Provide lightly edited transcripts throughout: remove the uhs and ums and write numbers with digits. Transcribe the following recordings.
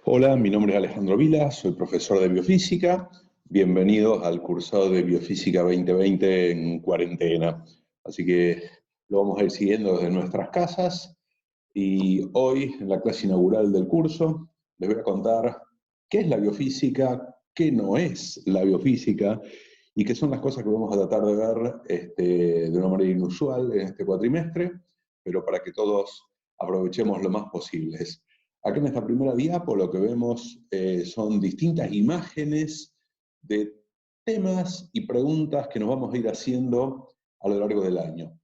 Hola, mi nombre es Alejandro Vila, soy profesor de biofísica. Bienvenidos al cursado de Biofísica 2020 en cuarentena. Así que lo vamos a ir siguiendo desde nuestras casas. Y hoy, en la clase inaugural del curso, les voy a contar qué es la biofísica, qué no es la biofísica y qué son las cosas que vamos a tratar de ver de una manera inusual en este cuatrimestre, pero para que todos aprovechemos lo más posible. Acá en esta primera diapo lo que vemos son distintas imágenes de temas y preguntas que nos vamos a ir haciendo a lo largo del año,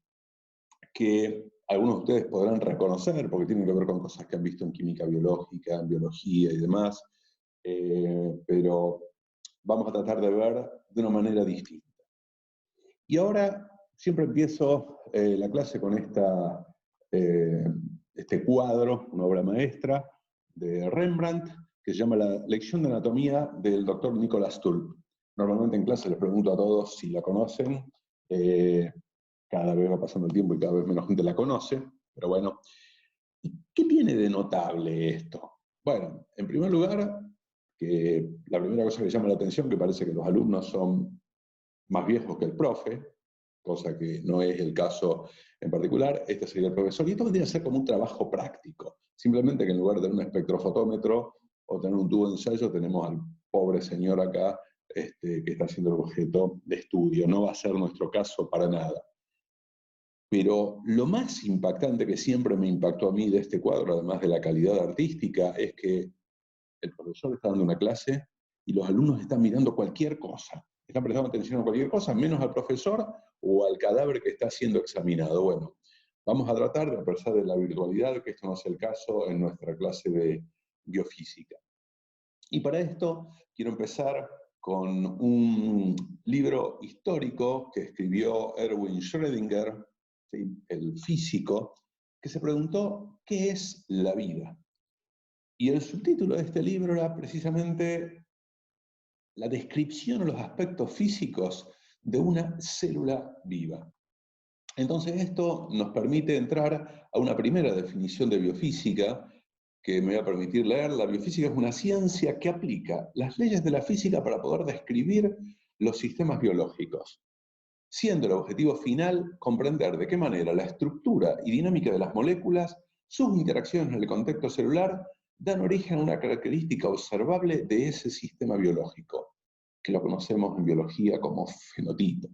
que algunos de ustedes podrán reconocer porque tienen que ver con cosas que han visto en química biológica, en biología y demás, pero vamos a tratar de ver de una manera distinta. Y ahora siempre empiezo la clase con este cuadro, una obra maestra de Rembrandt, que se llama La lección de anatomía del doctor Nicholas Tulp. Normalmente en clase les pregunto a todos si la conocen. Cada vez va pasando el tiempo y cada vez menos gente la conoce, pero bueno. ¿Y qué tiene de notable esto? Bueno, en primer lugar, que la primera cosa que llama la atención, que parece que los alumnos son más viejos que el profe, cosa que no es el caso en particular. Este sería el profesor, y esto vendría a ser como un trabajo práctico. Simplemente que en lugar de un espectrofotómetro o tener un tubo de ensayo, tenemos al pobre señor acá que está siendo el objeto de estudio. No va a ser nuestro caso para nada. Pero lo más impactante que siempre me impactó a mí de este cuadro, además de la calidad artística, es que el profesor está dando una clase y los alumnos están mirando cualquier cosa. Están prestando atención a cualquier cosa, menos al profesor o al cadáver que está siendo examinado. Bueno, vamos a tratar de, a pesar de la virtualidad, que esto no sea el caso en nuestra clase de biofísica. Y para esto quiero empezar con un libro histórico que escribió Erwin Schrödinger, ¿sí?, el físico, que se preguntó ¿qué es la vida? Y el subtítulo de este libro era precisamente la descripción de los aspectos físicos de una célula viva. Entonces esto nos permite entrar a una primera definición de biofísica que me va a permitir leer. La biofísica es una ciencia que aplica las leyes de la física para poder describir los sistemas biológicos, siendo el objetivo final comprender de qué manera la estructura y dinámica de las moléculas, sus interacciones en el contexto celular, dan origen a una característica observable de ese sistema biológico, que lo conocemos en biología como fenotipo.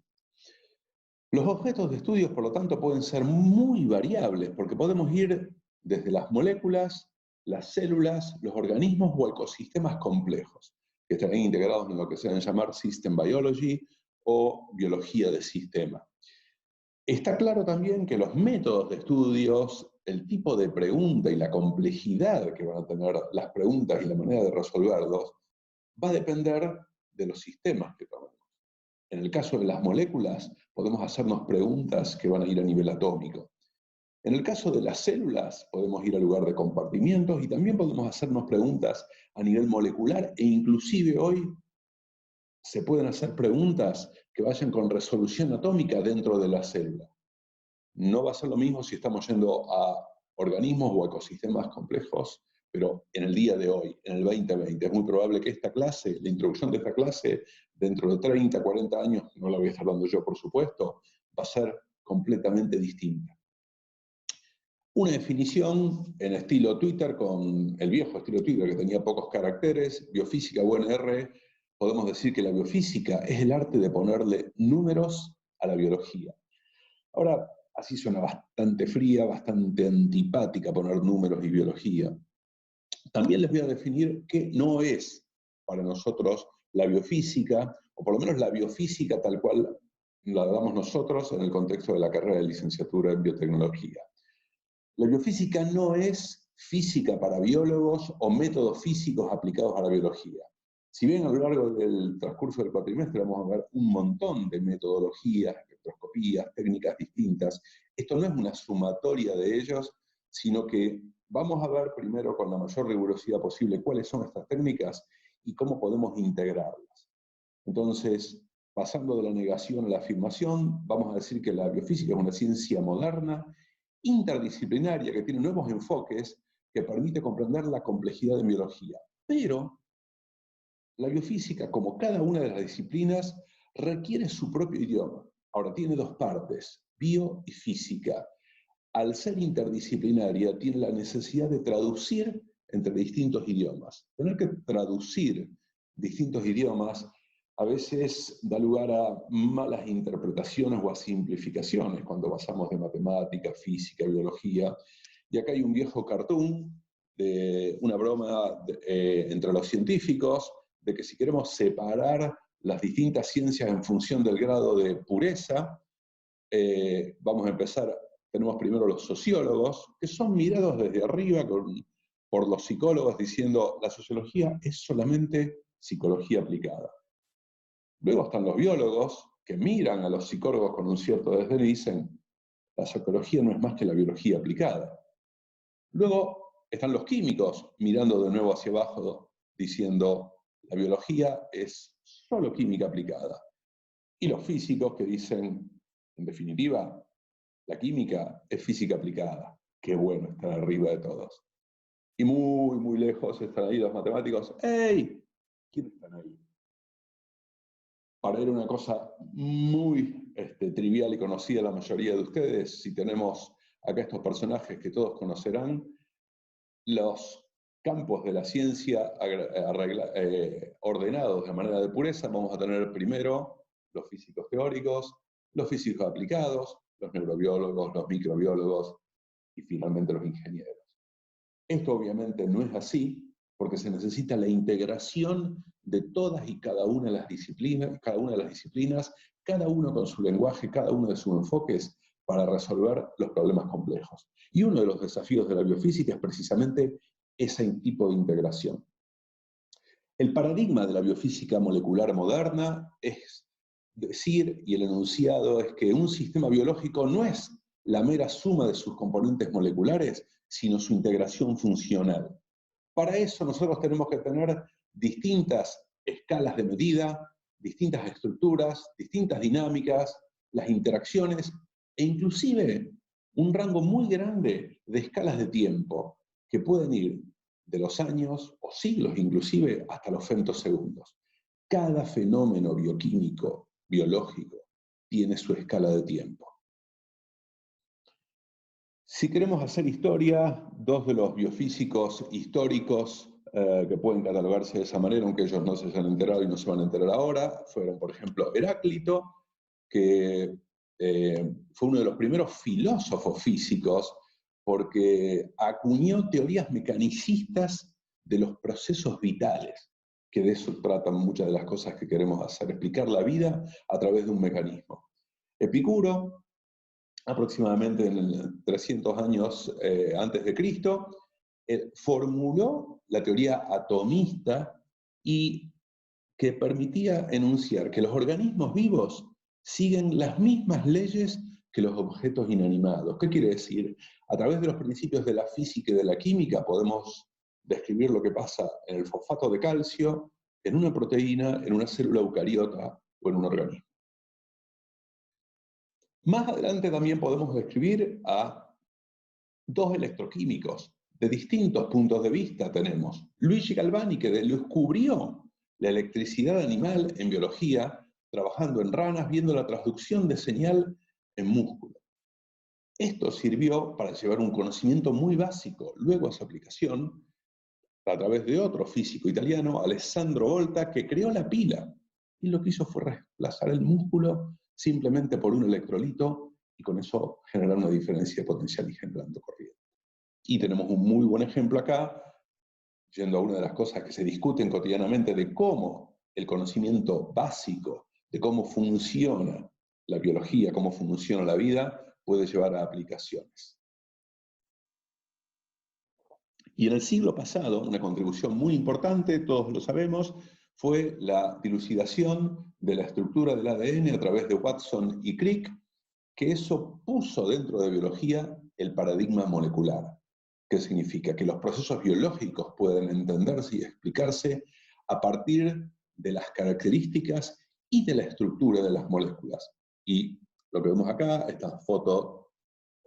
Los objetos de estudio, por lo tanto, pueden ser muy variables, porque podemos ir desde las moléculas, las células, los organismos o ecosistemas complejos, que estarán integrados en lo que se van a llamar System Biology o biología de sistema. Está claro también que los métodos de estudios, el tipo de pregunta y la complejidad que van a tener las preguntas y la manera de resolverlos, va a depender de los sistemas que tomemos. En el caso de las moléculas, podemos hacernos preguntas que van a ir a nivel atómico. En el caso de las células, podemos ir al lugar de compartimientos y también podemos hacernos preguntas a nivel molecular e inclusive hoy se pueden hacer preguntas que vayan con resolución atómica dentro de la célula. No va a ser lo mismo si estamos yendo a organismos o ecosistemas complejos, pero en el día de hoy, en el 2020, es muy probable que esta clase, la introducción de esta clase, dentro de 30, 40 años, no la voy a estar dando yo por supuesto, va a ser completamente distinta. Una definición en estilo Twitter, con el viejo estilo Twitter que tenía pocos caracteres, biofísica UNR, podemos decir que la biofísica es el arte de ponerle números a la biología. Ahora, así suena bastante fría, bastante antipática poner números y biología. También les voy a definir qué no es para nosotros la biofísica, o por lo menos la biofísica tal cual la damos nosotros en el contexto de la carrera de licenciatura en biotecnología. La biofísica no es física para biólogos o métodos físicos aplicados a la biología. Si bien a lo largo del transcurso del cuatrimestre vamos a ver un montón de metodologías, espectroscopías, técnicas distintas, esto no es una sumatoria de ellos, sino que vamos a ver primero con la mayor rigurosidad posible cuáles son estas técnicas y cómo podemos integrarlas. Entonces, pasando de la negación a la afirmación, vamos a decir que la biofísica es una ciencia moderna, interdisciplinaria, que tiene nuevos enfoques, que permite comprender la complejidad de biología. Pero la biofísica, como cada una de las disciplinas, requiere su propio idioma. Ahora, tiene dos partes, bio y física. Al ser interdisciplinaria, tiene la necesidad de traducir entre distintos idiomas. Tener que traducir distintos idiomas a veces da lugar a malas interpretaciones o a simplificaciones cuando pasamos de matemática, física, biología. Y acá hay un viejo cartoon de una broma entre los científicos, de que si queremos separar las distintas ciencias en función del grado de pureza, vamos a empezar, tenemos primero los sociólogos, que son mirados desde arriba por los psicólogos diciendo la sociología es solamente psicología aplicada. Luego están los biólogos, que miran a los psicólogos con un cierto desdén y dicen la psicología no es más que la biología aplicada. Luego están los químicos mirando de nuevo hacia abajo diciendo la biología es solo química aplicada. Y los físicos que dicen, en definitiva, la química es física aplicada. Qué bueno estar arriba de todos. Y muy, muy lejos están ahí los matemáticos. ¡Ey! ¿Quiénes están ahí? Para ir a una cosa muy trivial y conocida la mayoría de ustedes, si tenemos acá estos personajes que todos conocerán, los campos de la ciencia ordenados de manera de pureza, vamos a tener primero los físicos teóricos, los físicos aplicados, los neurobiólogos, los microbiólogos y finalmente los ingenieros. Esto obviamente no es así, porque se necesita la integración de todas y cada una de las disciplinas, cada uno con su lenguaje, cada uno de sus enfoques, para resolver los problemas complejos. Y uno de los desafíos de la biofísica es precisamente ese tipo de integración. El paradigma de la biofísica molecular moderna es decir, y el enunciado es que un sistema biológico no es la mera suma de sus componentes moleculares, sino su integración funcional. Para eso nosotros tenemos que tener distintas escalas de medida, distintas estructuras, distintas dinámicas, las interacciones, e inclusive un rango muy grande de escalas de tiempo, que pueden ir de los años o siglos inclusive hasta los femtosegundos. Cada fenómeno bioquímico, biológico, tiene su escala de tiempo. Si queremos hacer historia, dos de los biofísicos históricos que pueden catalogarse de esa manera, aunque ellos no se hayan enterado y no se van a enterar ahora, fueron, por ejemplo, Heráclito, que fue uno de los primeros filósofos físicos porque acuñó teorías mecanicistas de los procesos vitales, que de eso tratan muchas de las cosas que queremos hacer, explicar la vida a través de un mecanismo. Epicuro, aproximadamente en 300 años antes de Cristo, formuló la teoría atomista y que permitía enunciar que los organismos vivos siguen las mismas leyes que los objetos inanimados. ¿Qué quiere decir? A través de los principios de la física y de la química podemos describir lo que pasa en el fosfato de calcio, en una proteína, en una célula eucariota o en un organismo. Más adelante también podemos describir a dos electroquímicos. De distintos puntos de vista tenemos Luigi Galvani, que descubrió la electricidad animal en biología, trabajando en ranas, viendo la transducción de señal en músculo. Esto sirvió para llevar un conocimiento muy básico, luego a su aplicación, a través de otro físico italiano, Alessandro Volta, que creó la pila, y lo que hizo fue reemplazar el músculo simplemente por un electrolito, y con eso generar una diferencia de potencial y generando corriente. Y tenemos un muy buen ejemplo acá, yendo a una de las cosas que se discuten cotidianamente de cómo el conocimiento básico de cómo funciona la biología, cómo funciona la vida, puede llevar a aplicaciones. Y en el siglo pasado, una contribución muy importante, todos lo sabemos, fue la dilucidación de la estructura del ADN a través de Watson y Crick, que eso puso dentro de biología el paradigma molecular. ¿Qué significa? Que los procesos biológicos pueden entenderse y explicarse a partir de las características y de la estructura de las moléculas. Y lo que vemos acá, esta foto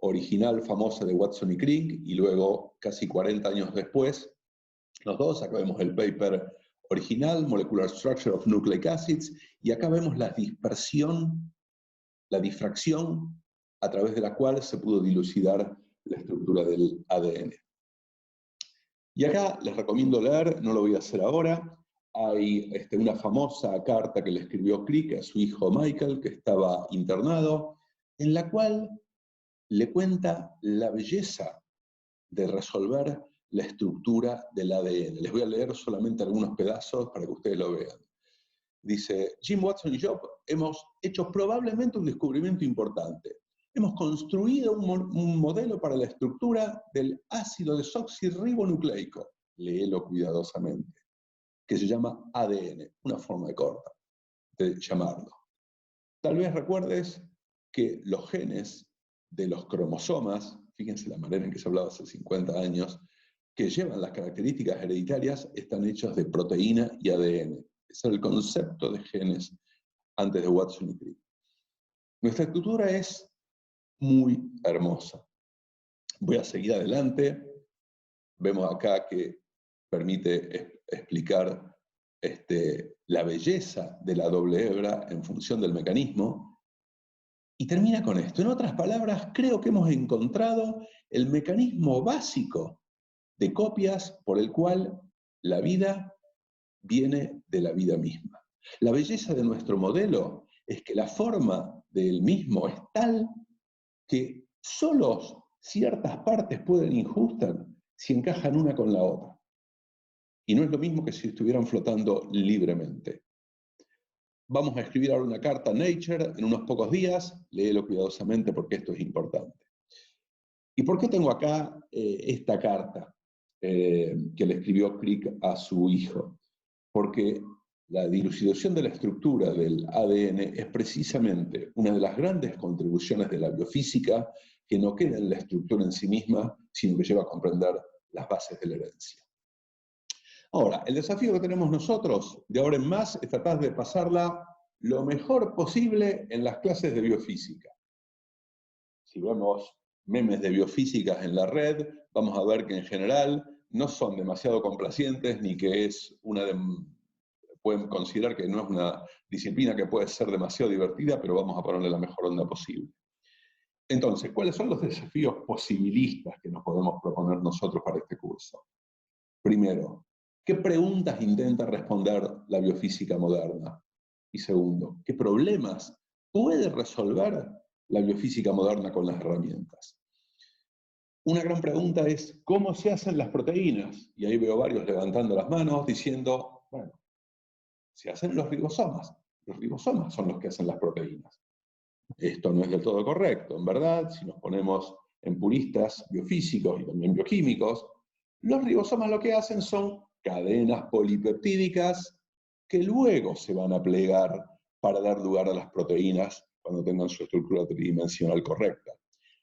original famosa de Watson y Crick, y luego, casi 40 años después, Los dos, acá vemos el paper original, Molecular Structure of Nucleic Acids, y acá vemos la dispersión, la difracción a través de la cual se pudo dilucidar la estructura del ADN. Y acá les recomiendo leer, no lo voy a hacer ahora, hay una famosa carta que le escribió Crick a su hijo Michael, que estaba internado, en la cual le cuenta la belleza de resolver la estructura del ADN. Les voy a leer solamente algunos pedazos para que ustedes lo vean. Dice, Jim Watson y yo hemos hecho probablemente un descubrimiento importante. Hemos construido un modelo para la estructura del ácido desoxirribonucleico, léelo cuidadosamente, que se llama ADN, una forma corta de llamarlo. Tal vez recuerdes que los genes de los cromosomas, fíjense la manera en que se hablaba hace 50 años, que llevan las características hereditarias, están hechos de proteína y ADN. Ese era el concepto de genes antes de Watson y Crick. Nuestra estructura es muy hermosa. Voy a seguir adelante. Vemos acá que permite explicar la belleza de la doble hebra en función del mecanismo. Y termina con esto. En otras palabras, creo que hemos encontrado el mecanismo básico de copias por el cual la vida viene de la vida misma. La belleza de nuestro modelo es que la forma del mismo es tal que solo ciertas partes pueden incrustar si encajan una con la otra. Y no es lo mismo que si estuvieran flotando libremente. Vamos a escribir ahora una carta a Nature en unos pocos días, léelo cuidadosamente porque esto es importante. ¿Y por qué tengo acá esta carta que le escribió Crick a su hijo? Porque la dilucidación de la estructura del ADN es precisamente una de las grandes contribuciones de la biofísica, que no queda en la estructura en sí misma, sino que lleva a comprender las bases de la herencia. Ahora, el desafío que tenemos nosotros, de ahora en más, es tratar de pasarla lo mejor posible en las clases de biofísica. Si vemos memes de biofísicas en la red, vamos a ver que en general no son demasiado complacientes, ni que es pueden considerar que no es una disciplina que puede ser demasiado divertida, pero vamos a ponerle la mejor onda posible. Entonces, ¿cuáles son los desafíos posibilistas que nos podemos proponer nosotros para este curso? Primero, ¿qué preguntas intenta responder la biofísica moderna? Y segundo, ¿qué problemas puede resolver la biofísica moderna con las herramientas? Una gran pregunta es, ¿cómo se hacen las proteínas? Y ahí veo varios levantando las manos diciendo, bueno, se hacen los ribosomas. Los ribosomas son los que hacen las proteínas. Esto no es del todo correcto, en verdad, si nos ponemos en puristas biofísicos y también bioquímicos, los ribosomas lo que hacen son cadenas polipeptídicas que luego se van a plegar para dar lugar a las proteínas cuando tengan su estructura tridimensional correcta.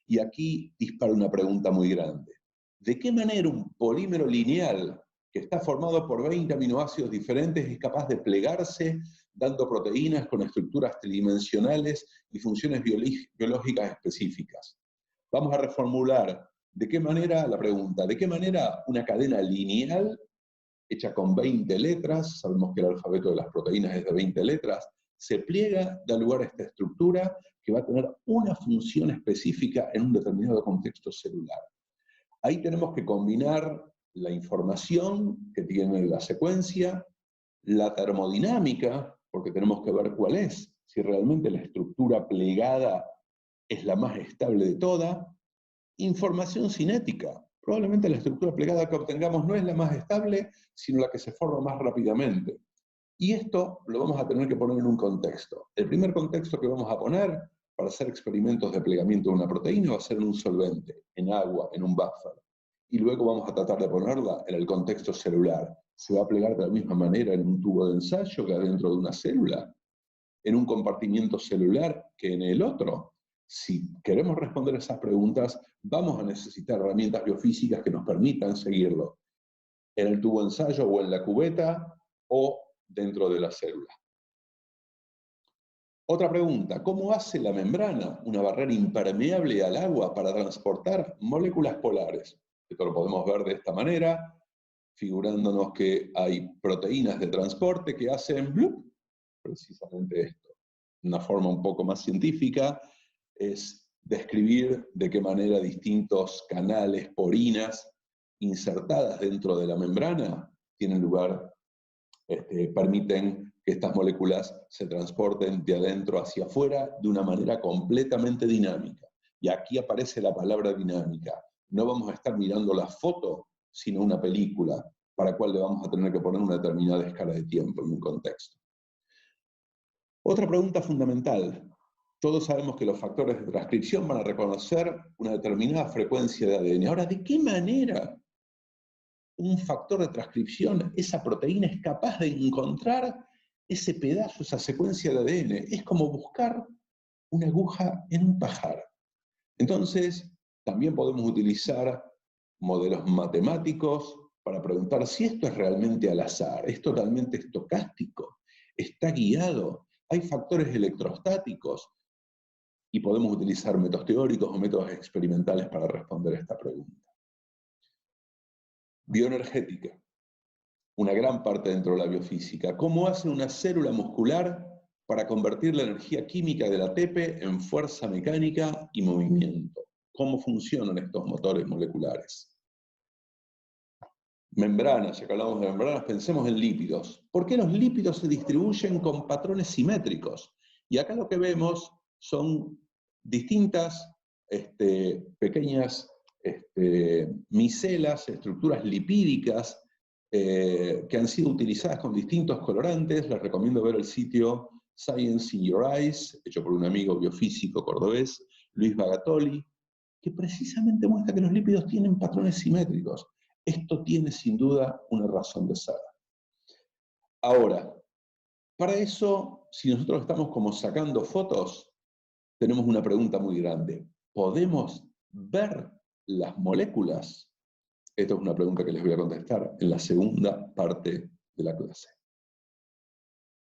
Y aquí dispara una pregunta muy grande. ¿De qué manera un polímero lineal que está formado por 20 aminoácidos diferentes es capaz de plegarse dando proteínas con estructuras tridimensionales y funciones biológicas específicas? Vamos a reformular ¿de qué manera? La pregunta, ¿de qué manera una cadena lineal hecha con 20 letras, sabemos que el alfabeto de las proteínas es de 20 letras, se pliega, da lugar a esta estructura que va a tener una función específica en un determinado contexto celular? Ahí tenemos que combinar la información que tiene la secuencia, la termodinámica, porque tenemos que ver cuál es, si realmente la estructura plegada es la más estable de toda. Información cinética. Probablemente la estructura plegada que obtengamos no es la más estable, sino la que se forma más rápidamente. Y esto lo vamos a tener que poner en un contexto. El primer contexto que vamos a poner para hacer experimentos de plegamiento de una proteína va a ser en un solvente, en agua, en un buffer. Y luego vamos a tratar de ponerla en el contexto celular. ¿Se va a plegar de la misma manera en un tubo de ensayo que adentro de una célula? ¿En un compartimiento celular que en el otro? Si queremos responder esas preguntas, vamos a necesitar herramientas biofísicas que nos permitan seguirlo en el tubo de ensayo o en la cubeta o dentro de la célula. Otra pregunta, ¿cómo hace la membrana, una barrera impermeable al agua, para transportar moléculas polares? Esto lo podemos ver de esta manera. figurándonos que hay proteínas de transporte que hacen ¡blup! Precisamente esto. Una forma un poco más científica es describir de qué manera distintos canales, porinas, insertadas dentro de la membrana, tienen lugar, permiten que estas moléculas se transporten de adentro hacia afuera de una manera completamente dinámica. Y aquí aparece la palabra dinámica. No vamos a estar mirando la foto, sino una película, para la cual le vamos a tener que poner una determinada escala de tiempo en un contexto. Otra pregunta fundamental. Todos sabemos que los factores de transcripción van a reconocer una determinada frecuencia de ADN. Ahora, ¿de qué manera un factor de transcripción, esa proteína, es capaz de encontrar ese pedazo, esa secuencia de ADN? Es como buscar una aguja en un pajar. Entonces, también podemos utilizar modelos matemáticos para preguntar si esto es realmente al azar, es totalmente estocástico, está guiado, hay factores electrostáticos, y podemos utilizar métodos teóricos o métodos experimentales para responder a esta pregunta. Bioenergética, una gran parte dentro de la biofísica. ¿Cómo hace una célula muscular para convertir la energía química del ATP en fuerza mecánica y movimiento? ¿Cómo funcionan estos motores moleculares? Membranas, ya que hablamos de membranas, pensemos en lípidos. ¿Por qué los lípidos se distribuyen con patrones simétricos? Y acá lo que vemos son distintas pequeñas micelas, estructuras lipídicas que han sido utilizadas con distintos colorantes. Les recomiendo ver el sitio Science in Your Eyes, hecho por un amigo biofísico cordobés, Luis Bagatoli, que precisamente muestra que los lípidos tienen patrones simétricos. Esto tiene sin duda una razón de ser. Ahora, para eso, si nosotros estamos como sacando fotos, tenemos una pregunta muy grande. ¿Podemos ver las moléculas? Esta es una pregunta que les voy a contestar en la segunda parte de la clase.